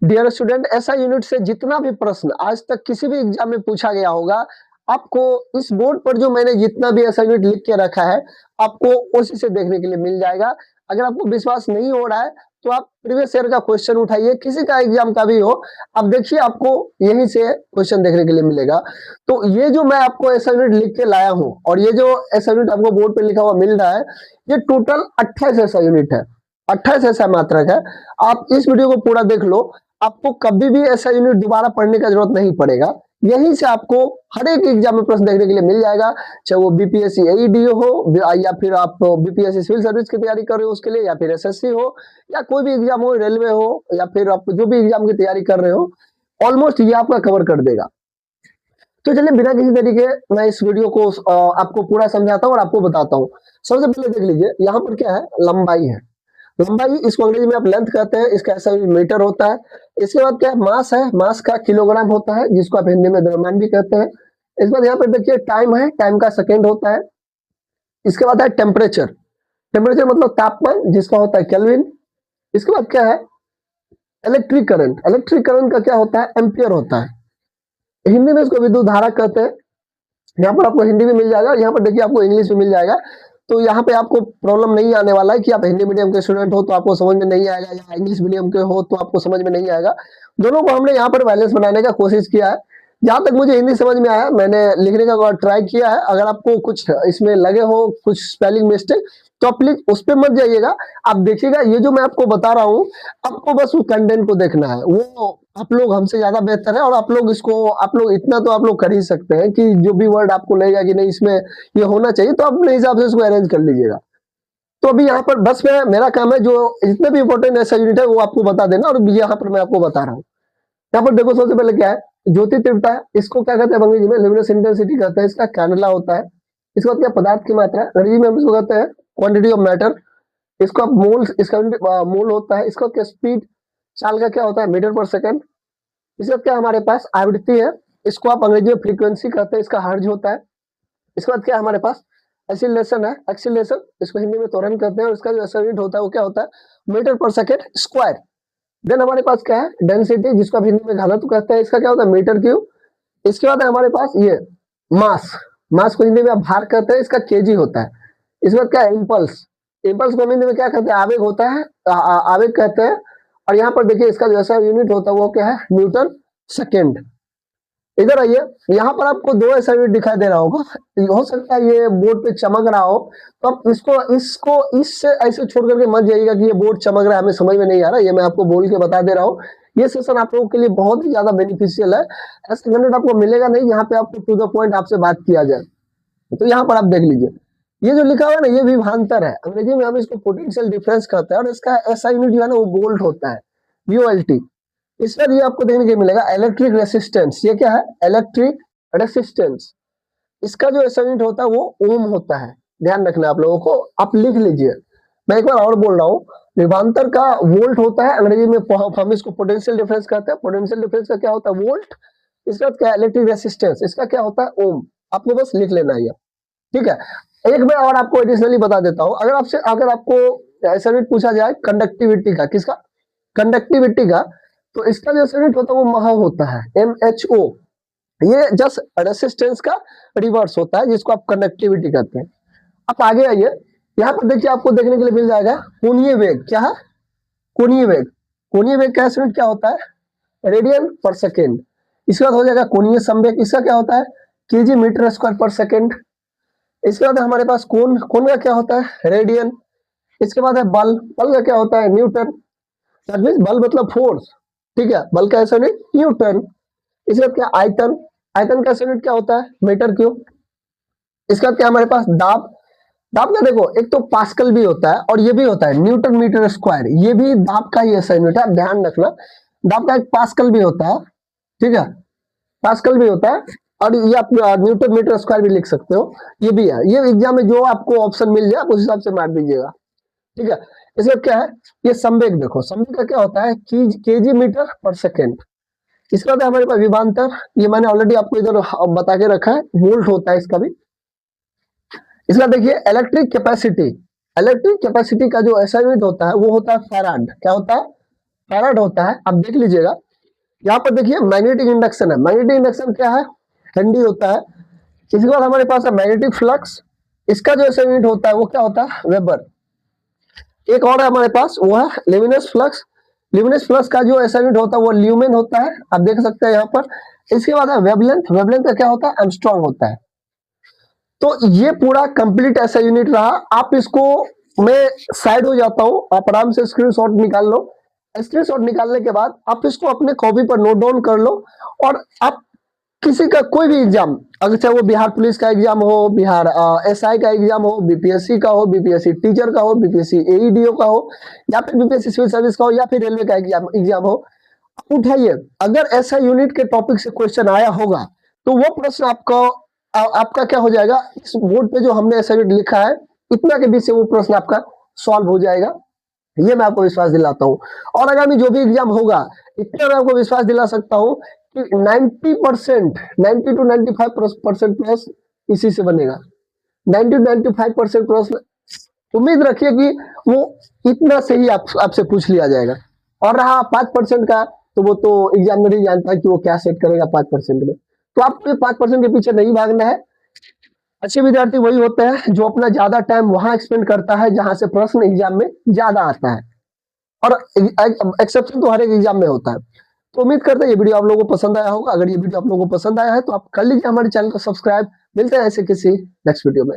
Dear student, ऐसा unit से जितना भी प्रश्न आज तक किसी भी एग्जाम में पूछा गया होगा, आपको इस बोर्ड पर जो मैंने जितना भी ऐसा यूनिट लिख के रखा है, आपको उसी से देखने के लिए मिल जाएगा। अगर आपको विश्वास नहीं हो रहा है, तो आप प्रीवियस ईयर का क्वेश्चन उठाइए, किसी का एग्जाम का भी हो, अब देखिए आपको यहीं से क्वेश्चन देखने के लिए मिलेगा। तो ये जो मैं आपको ऐसा यूनिट लिख के लाया हूँ और ये जो ऐसा यूनिट आपको बोर्ड पे लिखा हुआ मिल रहा है, ये टोटल 28 ऐसा यूनिट है, 28 ऐसा मात्रक है। आप इस वीडियो को पूरा देख लो, आपको कभी भी ऐसा यूनिट दोबारा पढ़ने का जरूरत नहीं पड़ेगा। यहीं से आपको हर एक एग्जाम में प्रश्न देखने के लिए मिल जाएगा, चाहे वो बीपीएससी एईडी हो या फिर आप बीपीएससी सिविल सर्विस की तैयारी कर रहे हो उसके लिए, या फिर एसएससी हो, या कोई भी एग्जाम हो, रेलवे हो, या फिर आप जो भी एग्जाम की तैयारी कर रहे हो, ऑलमोस्ट ये आपका कवर कर देगा। तो चलिए बिना किसी तरीके मैं इस वीडियो को आपको पूरा समझाता हूँ और आपको बताता हूँ। सबसे पहले देख लीजिए, यहाँ पर क्या है, लंबाई है। लंबाई इसको अंग्रेजी में आप लेंथ कहते हैं, इसका ऐसा मीटर होता है। इसके बाद क्या है, मास है, मास का किलोग्राम होता है, जिसको आप हिंदी में द्रव्यमान भी कहते हैं। इसके बाद यहाँ पर देखिए टाइम है, टाइम का सेकेंड होता है। इसके बाद है टेम्परेचर, टेम्परेचर मतलब तापमान, जिसका होता है केल्विन। इसके बाद क्या है, इलेक्ट्रिक करंट, इलेक्ट्रिक करंट का क्या होता है, एम्पियर होता है। हिंदी में इसको विद्युत धारा कहते हैं। यहाँ पर आपको हिंदी में मिल जाएगा, यहाँ पर देखिए आपको इंग्लिश में मिल जाएगा। तो यहाँ पे आपको प्रॉब्लम नहीं आने वाला है कि आप हिंदी मीडियम के स्टूडेंट हो तो आपको समझ में नहीं आएगा, या इंग्लिश मीडियम के हो तो आपको समझ में नहीं आएगा। दोनों को हमने यहाँ पर बैलेंस बनाने का कोशिश किया है। जहां तक मुझे हिंदी समझ में आया, मैंने लिखने का ट्राई किया है। अगर आपको कुछ इसमें लगे हो कुछ स्पेलिंग मिस्टेक, तो आप प्लीज उस पर मत जाइएगा। आप देखिएगा ये जो मैं आपको बता रहा हूँ, आपको बस उस कंटेंट को देखना है। वो आप लोग हमसे ज्यादा बेहतर है, और आप लोग इसको, आप लोग इतना तो आप लोग कर ही सकते हैं कि जो भी वर्ड आपको लगेगा कि नहीं इसमें ये होना चाहिए, तो आप अपने हिसाब से इसको अरेंज कर लीजिएगा। तो अभी यहाँ पर बस मेरा काम है जो जितने भी इंपॉर्टेंट ऐसा यूनिट है वो आपको बता देना, और यहाँ पर मैं आपको बता रहा हूँ। यहाँ पर देखो सबसे पहले क्या है, ज्योति तीव्रता है, इसको क्या कहते हैं अंग्रेजी में, ल्यूमिनस इंटेंसिटी कहते हैं। इसका कैंडेला होता है। इसके बाद क्या, पदार्थ की मात्रा, अंग्रेजी में हम इसको कहते हैं क्वांटिटी ऑफ मैटर। इसको आप मोल, इसका मोल होता है। इसका क्या, स्पीड, चाल का क्या होता है, मीटर पर सेकंड। इसका क्या हमारे पास, आवृत्ति है, इसको आप अंग्रेजी में फ्रीक्वेंसी कहते हैं, इसका हर्ज होता है। इसके बाद क्या हमारे पास, एक्सीलरेशन है, एक्सीलरेशन इसको हिंदी में त्वरण कहते हैं, और इसका जो ऐसा यूनिट होता है वो क्या होता है, मीटर पर सेकंड स्क्वायर। देन हमारे पास क्या है, डेंसिटी, जिसको आप हिंदी में घनत्व कहते हैं, इसका क्या होता है, मीटर क्यूब। इसके बाद है हमारे पास ये मास, मास को हिंदी में आप भार कहते हैं, इसका केजी होता है। इसके बाद क्या है, इम्पल्स, इम्पल्स को हिंदी में क्या कहते हैं, आवेग होता है, आवेग कहते हैं। और यहाँ पर देखिए इसका जैसा यूनिट होता है वो क्या है, न्यूटन सेकेंड। इधर आइए, यहाँ पर आपको दो ऐसा यूनिट दिखाई दे रहा होगा, हो सकता है ये बोर्ड पे चमक रहा हो, तो आप इसको इसको इससे ऐसे छोड़ करके मत जाइएगा कि ये बोर्ड चमक रहा है, हमें समझ में नहीं आ रहा। ये मैं आपको बोल के बता दे रहा हूँ, ये सेशन आप लोगों के लिए बहुत ही ज्यादा बेनिफिशियल है। ऐसा यूनिट आपको मिलेगा नहीं यहाँ पे आपको टू द पॉइंट आपसे बात किया जाए। तो यहाँ पर आप देख लीजिए, ये जो लिखा हुआ है ना, ये विभवांतर है, अंग्रेजी में हम इसको पोटेंशियल डिफरेंस कहते हैं, और इसका ऐसा यूनिट जो है ना वो वोल्ट होता है, VOLT। इस पर ये आपको देखने को मिलेगा इलेक्ट्रिक रेसिस्टेंस, ये क्या है, इलेक्ट्रिक रेसिस्टेंस। इसका जो ऐसा यूनिट होता है वो ओम होता है। ध्यान रखना आप लोगों को, आप लिख लीजिए। मैं एक बार और बोल रहा हूँ, विभवांतर का वोल्ट होता है, अंग्रेजी में हम इसको पोटेंशियल डिफरेंस कहते हैं। पोटेंशियल डिफरेंस का क्या होता है, वोल्ट। इसका क्या, इलेक्ट्रिक रेसिस्टेंस, इसका क्या होता है, ओम। आपको बस लिख लेना है, ठीक है। एक मैं और आपको एडिशनली बता देता हूँ, अगर आपको ऐसा यूनिट पूछा जाए कंडक्टिविटी का, किसका, कंडक्टिविटी का, तो इसका जो यूनिट होता है वो महा होता है, MHO। ये जस्ट रेसिस्टेंस का रिवर्स होता है, जिसको आप कंडक्टिविटी कहते हैं। अब आगे आइए, यहाँ पर देखिए आपको देखने के लिए मिल जाएगा कोणीय वेग, क्या है, कोणीय वेग। कोणीय वेग का यूनिट क्या होता है, रेडियन पर सेकेंड। इसके बाद हो जाएगा कोणीय संवेग, इसका क्या होता है, केजी मीटर स्क्वायर पर सेकेंड। इसके बाद हमारे पास कोण, कोण का क्या होता है, रेडियन। इसके बाद है बल, बल का क्या होता है, न्यूटन। बल मतलब फोर्स, ठीक है, बल का ऐसा यूनिट न्यूटन। इसके बाद क्या, आयतन, आयतन का यूनिट क्या होता है, मीटर क्यूब। इसके बाद क्या हमारे पास, दाब, दाब का देखो एक तो पास्कल भी होता है और ये भी होता है न्यूटन मीटर स्क्वायर, ये भी दाब का ही ऐसा यूनिट है, ध्यान रखना। दाब का एक पास्कल भी होता है, ठीक है, पास्कल भी होता है, और ये आप न्यूटन मीटर स्क्वायर भी लिख सकते हो, ये भी है। ये एग्जाम में जो आपको ऑप्शन मिल जाए आप उस हिसाब से मार दीजिएगा, ठीक है। इसमें क्या है, ये संवेग, देखो संवेग का क्या होता है, केजी मीटर पर सेकेंड। इसके बाद हमारे पास विभवांतर, ये मैंने ऑलरेडी आपको इधर बता के रखा है, वोल्ट होता है इसका भी। इसका देखिए इलेक्ट्रिक कैपेसिटी, इलेक्ट्रिक कैपेसिटी का जो ऐसा यूनिट होता है वो होता है फैराड, क्या होता है, फैराड होता है, आप देख लीजिएगा। यहाँ पर देखिए मैग्नेटिक इंडक्शन है, मैग्नेटिक इंडक्शन क्या है, हेनरी होता है। इसके बाद हमारे पास है मैग्नेटिक फ्लक्स, इसका जो ऐसा यूनिट होता है वो क्या होता है, वेबर। एक और है हमारे पास, वो है ल्यूमिनस फ्लक्स। ल्यूमिनस फ्लक्स का जो ऐसा यूनिट होता है वो ल्यूमेन होता है, आप देख सकते हैं यहाँ पर। इसके बाद है वेवलेंथ, वेवलेंथ का क्या होता है, एंगस्ट्रॉम होता है। तो ये पूरा कंप्लीट ऐसा यूनिट रहा। आप इसको, मैं साइड हो जाता हूं, आप आराम से स्क्रीनशॉट निकाल लो। स्क्रीनशॉट निकालने के बाद आप इसको अपने कॉपी पर नोट डाउन कर लो, और आप किसी का कोई भी एग्जाम, अगर चाहे वो बिहार पुलिस का एग्जाम हो, बिहार एसआई का एग्जाम हो, बीपीएससी का हो, बीपीएससी टीचर का हो, बीपीएससी एईडीओ का हो, या फिर बीपीएससी सिविल सर्विस का हो, या फिर रेलवे का एग्जाम हो, उठाइए। अगर ऐसा यूनिट के टॉपिक से क्वेश्चन आया होगा तो वो प्रश्न आपका क्या हो जाएगा, इस बोर्ड पे जो हमने ऐसा यूनिट लिखा है इतना के बीच से वो प्रश्न आपका सॉल्व हो जाएगा। ये मैं आपको विश्वास दिलाता हूँ। और आगामी जो भी एग्जाम होगा, इतना मैं आपको विश्वास दिला सकता हूँ कि 90%, 90 to 95% प्रश्न इसी से बनेगा। 90 to 95% प्रश्न उम्मीद रखिए कि वो इतना से ही आपसे पूछ लिया जाएगा। और रहा 5% का, तो वो तो एग्जामिनर ही जानता है कि वो क्या सेट करेगा 5% में। तो आपको 5% के पीछे नहीं भागना है। अच्छे विद्यार्थी वही होते हैं जो अपना ज्यादा टाइम वहां एक्सपेंड करता है जहां से प्रश्न एग्जाम में ज्यादा आता है, और एक्सेप्शन तो हर एक एग्जाम में होता है। तो उम्मीद करते हैं ये वीडियो आप लोगों को पसंद आया होगा। अगर ये वीडियो आप लोगों को पसंद आया है तो आप कर लीजिए हमारे चैनल को सब्सक्राइब। मिलते हैं ऐसे किसी नेक्स्ट वीडियो में।